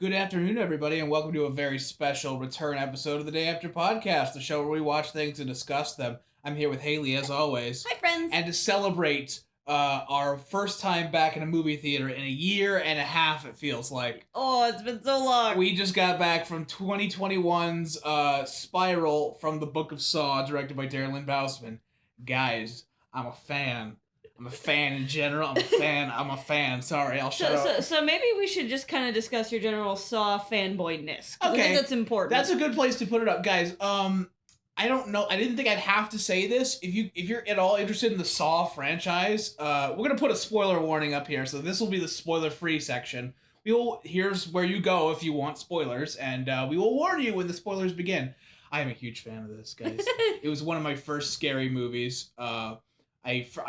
Good afternoon, everybody, and welcome to a very special return episode of the Day After Podcast, the show where we watch things and discuss them. I'm here with Haley, as always. Hi, friends. And to celebrate our first time back in a movie theater in a year and a half, it feels like. Oh, it's been so long. We just got back from 2021's Spiral from the Book of Saw, directed by Darren Lynn Bousman. Guys, I'm a fan. I'm a fan in general. I'm a fan. Sorry, I'll shut up. So maybe we should just kind of discuss your general Saw fanboyness. Okay. I think that's important. That's a good place to put it up, guys. I don't know. I didn't think I'd have to say this. If you're at all interested in the Saw franchise, we're gonna put a spoiler warning up here. So this will be the spoiler-free section. Here's where you go if you want spoilers, and we will warn you when the spoilers begin. I am a huge fan of this, guys. It was one of my first scary movies.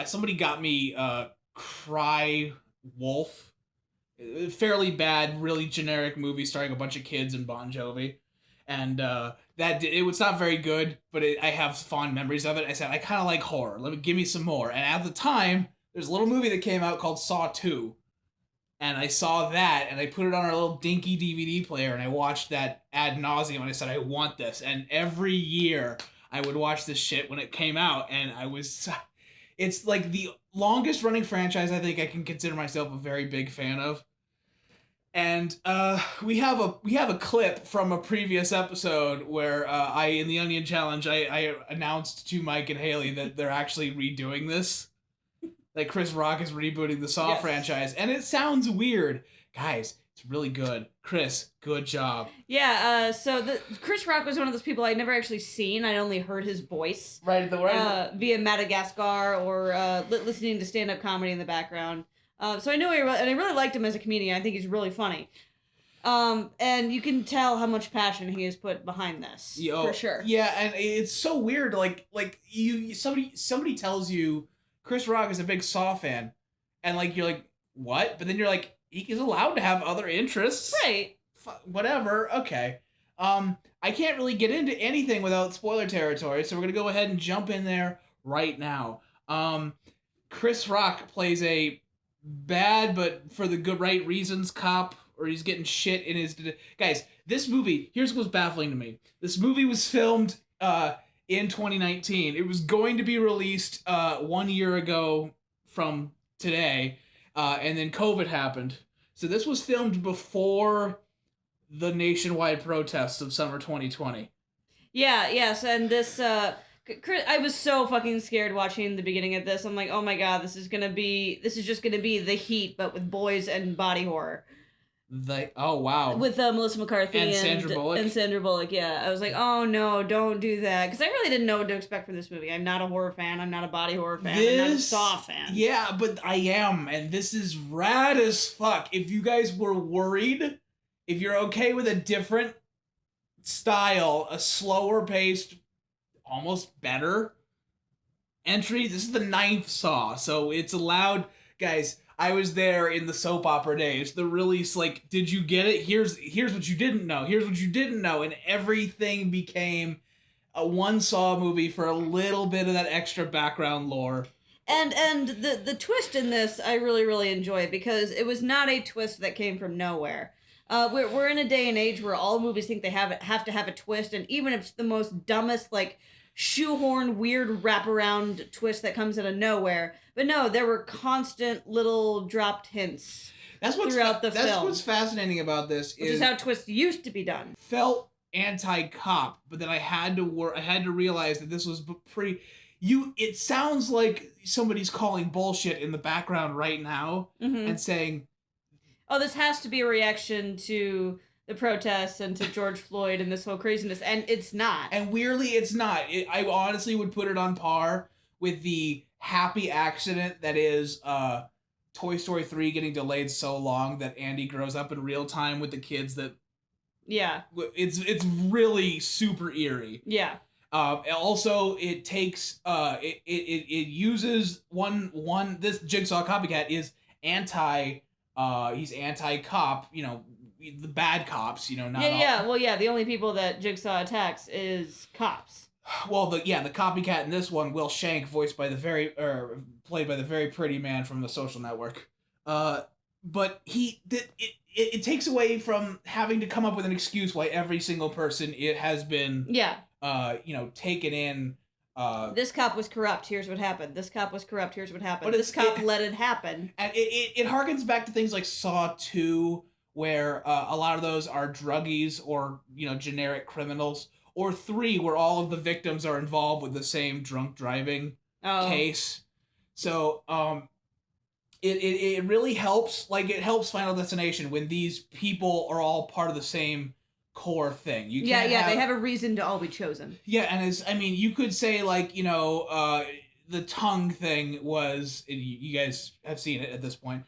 Somebody got me Cry Wolf, fairly bad, really generic movie starring a bunch of kids and Bon Jovi, and it was not very good, but I have fond memories of it. I said I kind of like horror. Give me some more. And at the time, there's a little movie that came out called Saw 2, and I saw that, and I put it on our little dinky DVD player, and I watched that ad nauseum, and I said I want this. And every year I would watch this shit when it came out, and it's like the longest running franchise I think I can consider myself a very big fan of. And we have a clip from a previous episode where in the Onion Challenge I announced to Mike and Haley that they're actually redoing this. Like Chris Rock is rebooting the Saw franchise, and it sounds weird. Guys, it's really good. Chris, good job. Yeah, so Chris Rock was one of those people I'd never actually seen. I'd only heard his voice. Right. Via Madagascar or listening to stand-up comedy in the background. So I knew and I really liked him as a comedian. I think he's really funny. And you can tell how much passion he has put behind this, for sure. Yeah, and it's so weird. Like somebody tells you Chris Rock is a big Saw fan, and like you're like, what? But then you're like, he's allowed to have other interests, right? Whatever. Okay. I can't really get into anything without spoiler territory, so we're gonna go ahead and jump in there right now. Chris Rock plays a bad but for the good right reasons cop, or he's getting shit in his... Guys, this movie, here's what's baffling to me. This movie was filmed in 2019. It was going to be released 1 year ago from today, and then COVID happened. So this was filmed before the nationwide protests of summer 2020. Yeah, yes, and this... I was so fucking scared watching the beginning of this. I'm like, oh my god, this is just gonna be The Heat, but with boys and body horror. Oh wow. With Melissa McCarthy and Sandra Bullock. And Sandra Bullock, yeah. I was like, oh no, don't do that, because I really didn't know what to expect from this movie. I'm not a horror fan. I'm not a body horror fan. I'm not a Saw fan. Yeah, but I am, and this is rad as fuck. If you guys were worried, if you're okay with a different style, a slower paced, almost better entry, this is the 9th Saw, so it's allowed. Guys, I was there in the soap opera days, the release, like, did you get it? Here's what you didn't know, here's what you didn't know, and everything became a one Saw movie for a little bit of that extra background lore. And the twist in this I really, really enjoy, because it was not a twist that came from nowhere. We're in a day and age where all movies think they have to have a twist, and even if it's the most dumbest, like, shoehorn, weird wraparound twist that comes out of nowhere. But no, there were constant little dropped hints throughout the film. That's what's fascinating about this. Which is how twists used to be done. Felt anti-cop, but then I had to realize that this was pretty... It sounds like somebody's calling bullshit in the background right now, and saying... Oh, this has to be a reaction to the protests and to George Floyd and this whole craziness, and it's not. And weirdly, it's not. I honestly would put it on par with the happy accident that is Toy Story 3 getting delayed so long that Andy grows up in real time with the kids that... Yeah. It's really super eerie. Yeah. Also, it takes... It uses one... This Jigsaw copycat is he's anti-cop, the bad cops, not all... Yeah, the only people that Jigsaw attacks is cops. Well, the copycat in this one, Will Shank, played by the very pretty man from The Social Network. but it takes away from having to come up with an excuse why every single person it has been taken in. This cop was corrupt. Here's what happened. This cop was corrupt. Here's what happened. But this cop let it happen. And it harkens back to things like Saw 2, where a lot of those are druggies or generic criminals, or 3, where all of the victims are involved with the same drunk driving case. So it really helps. Like, it helps Final Destination when these people are all part of the same core thing. They have a reason to all be chosen. Yeah, and you could say, like, the tongue thing was, you guys have seen it at this point.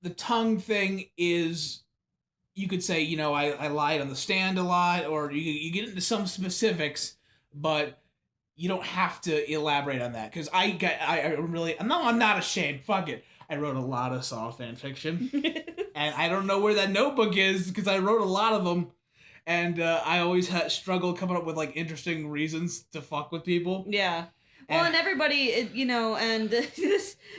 The tongue thing is, you could say, I lied on the stand a lot, or you get into some specifics, but you don't have to elaborate on that, because I'm not ashamed. Fuck it. I wrote a lot of Saw fan fiction, and I don't know where that notebook is, because I wrote a lot of them, and I always struggled coming up with, like, interesting reasons to fuck with people. Yeah. Well, and everybody, and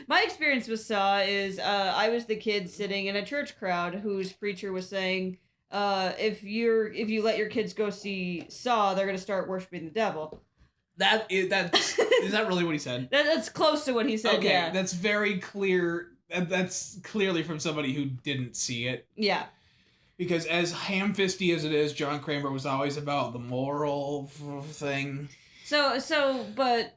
my experience with Saw is I was the kid sitting in a church crowd whose preacher was saying, if you let your kids go see Saw, they're going to start worshiping the devil. Is that really what he said? That's close to what he said. Okay, yeah. That's very clear. That's clearly from somebody who didn't see it. Yeah. Because as ham-fisty as it is, John Kramer was always about the moral thing. But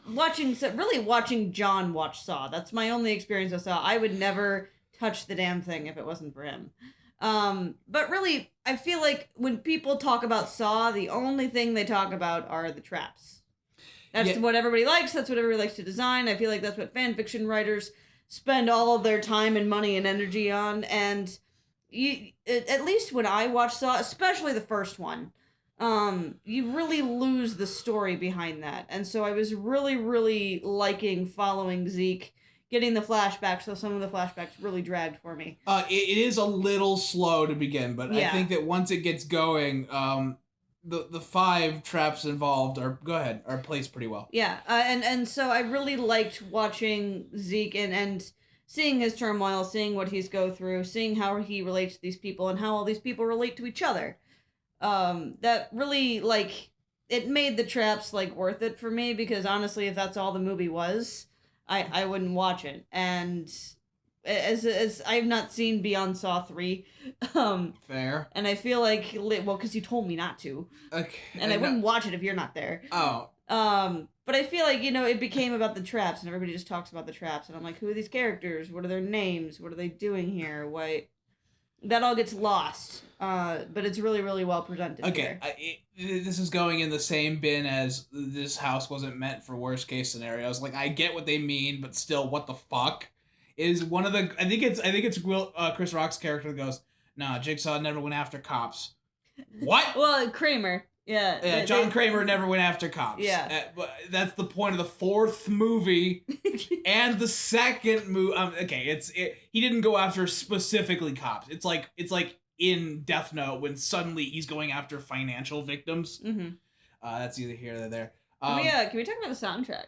watching John watch Saw, that's my only experience with Saw. I would never touch the damn thing if it wasn't for him. But really, I feel like when people talk about Saw, the only thing they talk about are the traps. That's what everybody likes. That's what everybody likes to design. I feel like that's what fan fiction writers spend all of their time and money and energy on. And at least when I watch Saw, especially the first one, you really lose the story behind that. And so I was really, really liking following Zeke, getting the flashbacks, so some of the flashbacks really dragged for me. It is a little slow to begin, but I think that once it gets going, the 5 traps involved are placed pretty well. Yeah, and so I really liked watching Zeke and seeing his turmoil, seeing what he's go through, seeing how he relates to these people and how all these people relate to each other. That really, like, it made the traps, like, worth it for me, because honestly, if that's all the movie was, I wouldn't watch it. And as I've not seen beyond Saw 3. Fair. And I feel like, well, because you told me not to. Okay. And I wouldn't watch it if you're not there. Oh. But I feel like, it became about the traps, and everybody just talks about the traps, and I'm like, who are these characters? What are their names? What are they doing here? Why? That all gets lost. But it's really, really well presented. Okay, this is going in the same bin as this house wasn't meant for worst case scenarios. Like, I get what they mean, but still, what the fuck is one of the? I think it's Chris Rock's character that goes, "Nah, Jigsaw never went after cops." What? Well, Kramer. Yeah. John Kramer never went after cops. Yeah. But that's the point of the 4th movie and the 2nd movie. He didn't go after specifically cops. It's like in Death Note when suddenly he's going after financial victims. Mm-hmm. That's either here or there. Can we talk about the soundtrack?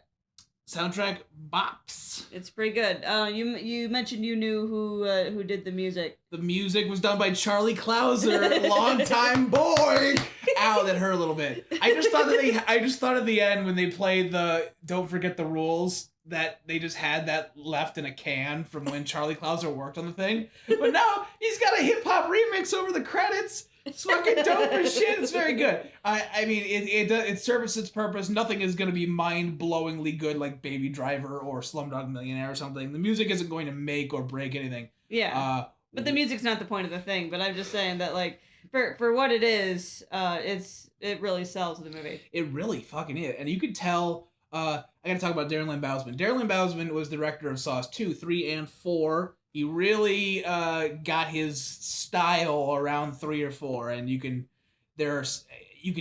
Soundtrack bops. It's pretty good. You mentioned you knew who did the music. The music was done by Charlie Clouser, longtime boy. Ow, that hurt a little bit. I just thought at the end when they played the "Don't Forget the Rules" that they just had that left in a can from when Charlie Clouser worked on the thing. But now he's got a hip hop remix over the credits. It's fucking dope as shit. It's very good. I mean, it serves its purpose. Nothing is going to be mind-blowingly good like Baby Driver or Slumdog Millionaire or something. The music isn't going to make or break anything. Yeah. But the music's not the point of the thing. But I'm just saying that, like, for what it is, it really sells the movie. It really fucking is. And you could tell, I gotta talk about Darren Lynn Bousman. Darren Lynn Bousman was the director of Saws 2, 3, and 4. He really got his style around 3 or 4, and you can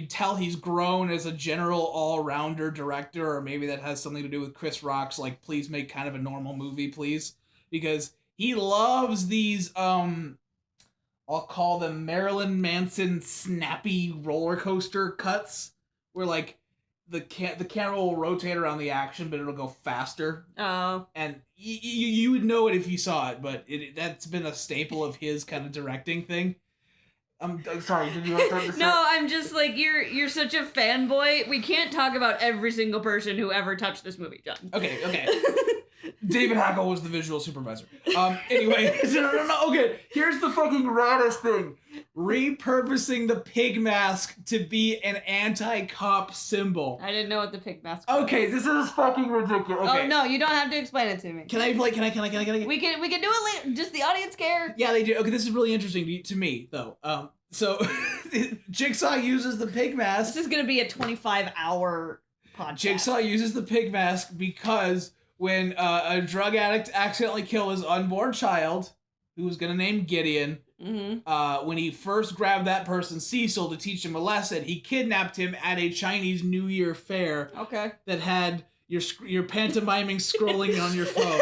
tell he's grown as a general all-rounder director, or maybe that has something to do with Chris Rock's, like, please make kind of a normal movie, please. Because he loves these, I'll call them Marilyn Manson snappy roller coaster cuts, where, like, the camera will rotate around the action, but it'll go faster. Oh. And you would know it if you saw it, but that's been a staple of his kind of directing thing. I'm sorry. Did you want to start? No, I'm just like you're such a fanboy. We can't talk about every single person who ever touched this movie, John. Okay. David Hackle was the visual supervisor. Anyway, no. Okay, here's the fucking raddest thing. Repurposing the pig mask to be an anti-cop symbol. I didn't know what the pig mask was. Okay, this is fucking ridiculous. Okay. Oh, no, you don't have to explain it to me. Can I? We can do it later. Just the audience care. Yeah, they do. Okay, this is really interesting to me, though. So, Jigsaw uses the pig mask. This is going to be a 25-hour podcast. Jigsaw uses the pig mask because when a drug addict accidentally killed his unborn child, who was going to name Gideon, when he first grabbed that person, Cecil, to teach him a lesson, he kidnapped him at a Chinese New Year fair. Okay. That had your pantomiming scrolling on your phone.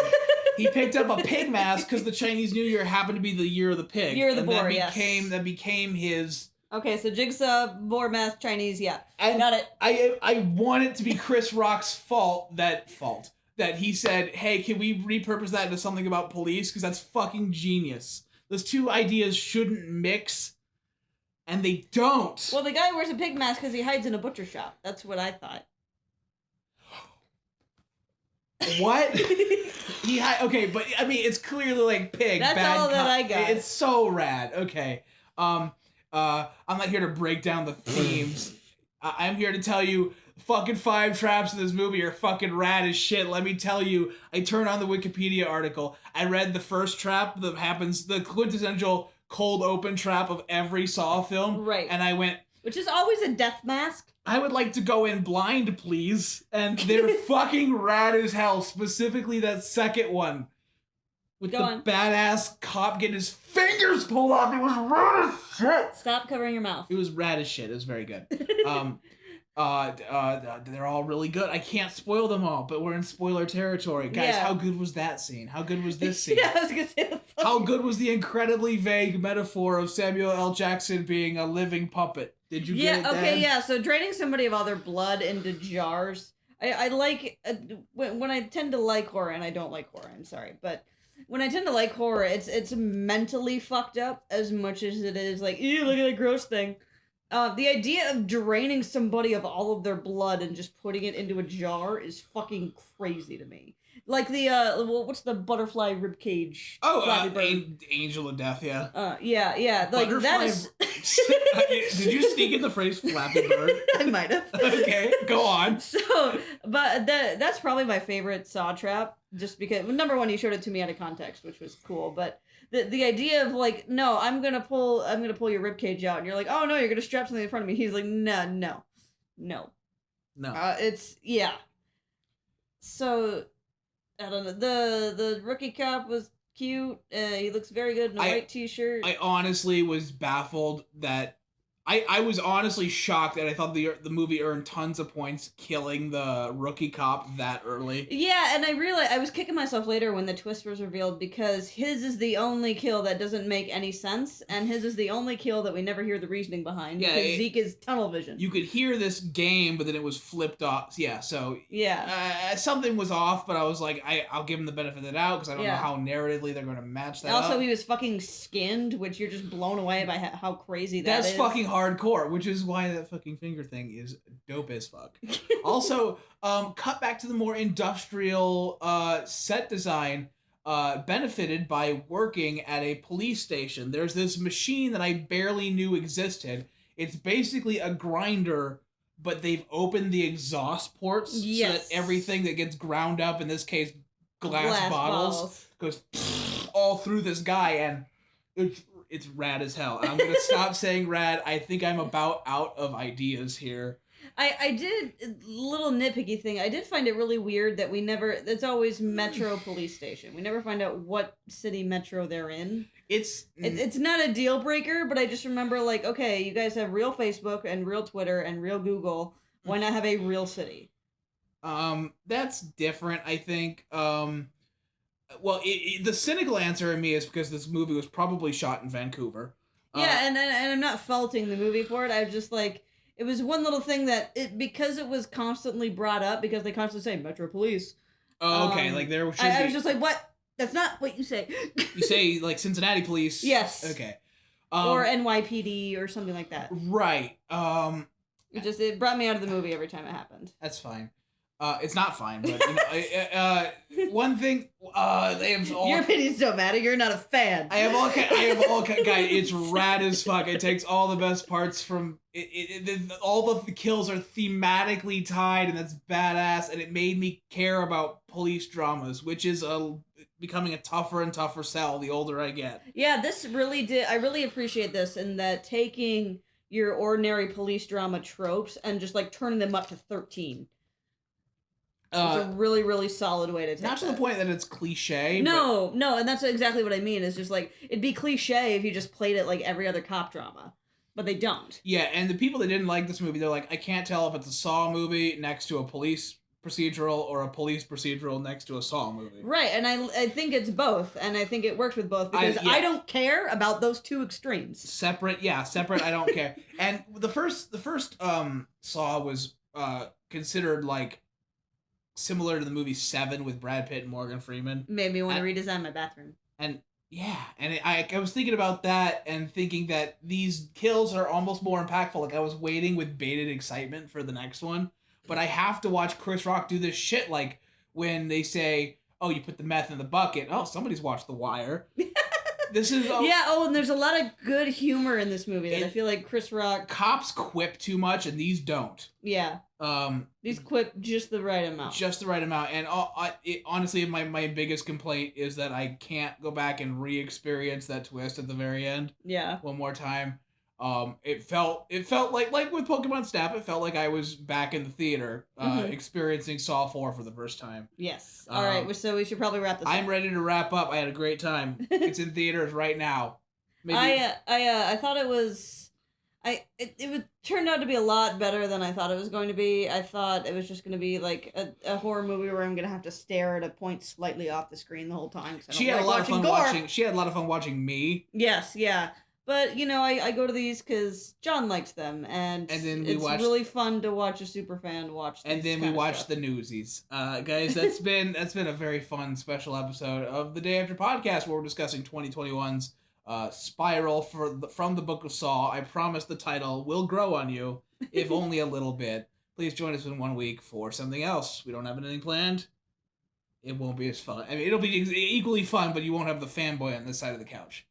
He picked up a pig mask because the Chinese New Year happened to be the year of the pig. Year of the and boar, that became his... Okay, so Jigsaw, boar mask, Chinese, yeah. And got it. I want it to be Chris Rock's fault that he said, hey, can we repurpose that into something about police? Because that's fucking genius. Those two ideas shouldn't mix, and they don't. Well, the guy wears a pig mask because he hides in a butcher shop. That's what I thought. What? Okay, but I mean, it's clearly like pig. That's bad all that I got. It's so rad. Okay. I'm not here to break down the themes. I'm here to tell you, fucking 5 traps in this movie are fucking rad as shit. Let me tell you. I turned on the Wikipedia article. I read the first trap that happens, the quintessential cold open trap of every Saw film. Right. And I went, which is always a death mask. I would like to go in blind, please. And they're fucking rad as hell. Specifically that second one. With badass cop getting his fingers pulled off. It was rad as shit. Stop covering your mouth. It was rad as shit. It was very good. They're all really good. I can't spoil them all, but we're in spoiler territory. Guys, How good was that scene? How good was this scene? Yeah, I was gonna say that. How good was the incredibly vague metaphor of Samuel L. Jackson being a living puppet? Did you get it, Dan? Okay, yeah. So draining somebody of all their blood into jars. I like when I tend to like horror, and I don't like horror. I'm sorry, but when I tend to like horror, it's mentally fucked up as much as it is like, ew, look at that gross thing. The idea of draining somebody of all of their blood and just putting it into a jar is fucking crazy to me. Like the what's the butterfly ribcage? Oh, Angel of Death, yeah. Yeah. Like butterfly... that is. Did you sneak in the phrase Flappy Bird? I might have. Okay, go on. So, but that's probably my favorite Saw trap, just because number one, you showed it to me out of context, which was cool. But the idea of like, no, I'm gonna pull your ribcage out, and you're like, oh no, you're gonna strap something in front of me. He's like, no. It's So. I don't know. The rookie cop was cute. He looks very good in a white t-shirt. I honestly was baffled that I was honestly shocked that I thought the movie earned tons of points killing the rookie cop that early. Yeah, and I realized I was kicking myself later when the twist was revealed because his is the only kill that doesn't make any sense, and his is the only kill that we never hear the reasoning behind. Yeah, because Zeke is tunnel vision. You could hear this game, but then it was flipped off. Yeah, so something was off, but I was like, I'll give him the benefit of the doubt because I don't know how narratively they're going to match that. Also, he was fucking skinned, which you're just blown away by how crazy that is. That's fucking hardcore, which is why that fucking finger thing is dope as fuck. Also, cut back to the more industrial set design, benefited by working at a police station. There's this machine that I barely knew existed. It's basically a grinder, but they've opened the exhaust ports so that everything that gets ground up, in this case glass bottles, goes all through this guy, and it's rad as hell. I'm gonna stop saying rad. I think I'm about out of ideas here. I did a little nitpicky thing. I did find it really weird that it's always Metro Police Station. We never find out what city Metro they're in. It's not a deal breaker, but I just remember like, okay, you guys have real Facebook and real Twitter and real Google. Why not have a real city? That's different, I think. Well, the cynical answer in me is because this movie was probably shot in Vancouver. Yeah, and I'm not faulting the movie for it. I'm just like, it was one little thing that because it was constantly brought up because they constantly say Metro Police. Oh, okay. Like there should I be... was just like, what? That's not what you say. You say like Cincinnati Police. Yes. Okay. Or NYPD or something like that. Right. It brought me out of the movie every time it happened. That's fine. It's not fine, but one thing they have all. Your opinion's so bad. You're not a fan. I have all guys. It's rad as fuck. It takes all the best parts from all of the kills are thematically tied, and that's badass. And it made me care about police dramas, which is becoming a tougher and tougher sell the older I get. Yeah, this really did. I really appreciate this in that taking your ordinary police drama tropes and just like turning them up to 13. It's a really, really solid way to take Not to the point that it's cliche. No, and that's exactly what I mean. It's just like, it'd be cliche if you just played it like every other cop drama. But they don't. Yeah, and the people that didn't like this movie, they're like, I can't tell if it's a Saw movie next to a police procedural or a police procedural next to a Saw movie. Right, and I think it's both, and I think it works with both, because I don't care about those two extremes. Separate, I don't care. And the first Saw was considered like similar to the movie Seven with Brad Pitt and Morgan Freeman. Made me want to redesign my bathroom. And yeah, and I was thinking about that and thinking that these kills are almost more impactful. Like I was waiting with bated excitement for the next one, but I have to watch Chris Rock do this shit like when they say, "Oh, you put the meth in the bucket." Oh, somebody's watched The Wire. This is and there's a lot of good humor in this movie that I feel like Chris Rock. Cops quip too much, and these don't. Yeah. These quip just the right amount. Just the right amount, and honestly, my biggest complaint is that I can't go back and re-experience that twist at the very end. Yeah. One more time. It felt like with Pokemon Snap, it felt like I was back in the theater, experiencing Saw 4 for the first time. Yes. All right. So we should probably wrap this up. I'm ready to wrap up. I had a great time. It's in theaters right now. Maybe... I thought it was. It turned out to be a lot better than I thought it was going to be. I thought it was just going to be like a horror movie where I'm going to have to stare at a point slightly off the screen the whole time. She had a lot of fun watching. She had a lot of fun watching me. Yes, yeah. But, I go to these because John likes them, and then it's really fun to watch a superfan watch these. And then we watch the Newsies. Guys, that's been a very fun special episode of the Day After Podcast where we're discussing 2021's Spiral from the Book of Saw. I promise the title will grow on you, if only a little bit. Please join us in 1 week for something else. We don't have anything planned. It won't be as fun. I mean, it'll be equally fun, but you won't have the fanboy on this side of the couch.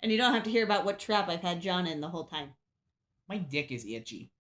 And you don't have to hear about what trap I've had John in the whole time. My dick is itchy.